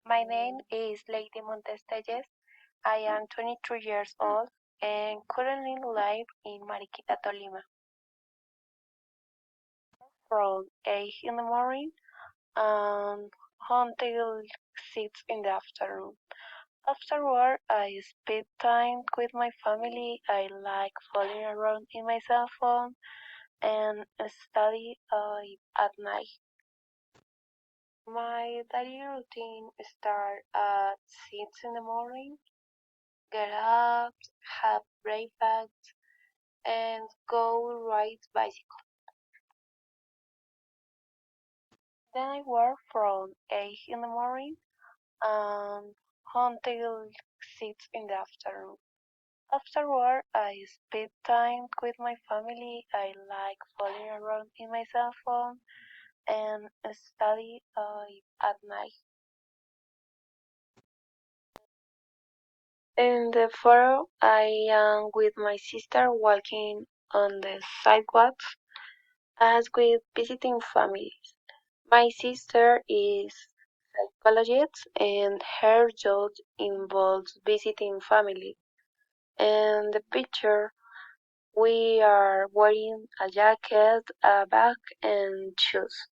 My name is Lady Montestelles. I am 23 years old and currently live in Mariquita, Tolima. From 8 in the morning and until 6 in the afternoon. After work, I spend time with my family. I like fooling around in my cell phone and study at night. My daily routine starts at 6 in the morning. Get up, have breakfast, and go ride bicycle. Then I work from 8 in the morning and until 6 in the afternoon. After work, I spend time with my family. I like fooling around in my cell phone and study at night. In the photo, I am with my sister walking on the sidewalks as with visiting families. My sister is psychologist and her job involves visiting families. In the picture, we are wearing a jacket, a bag, and shoes.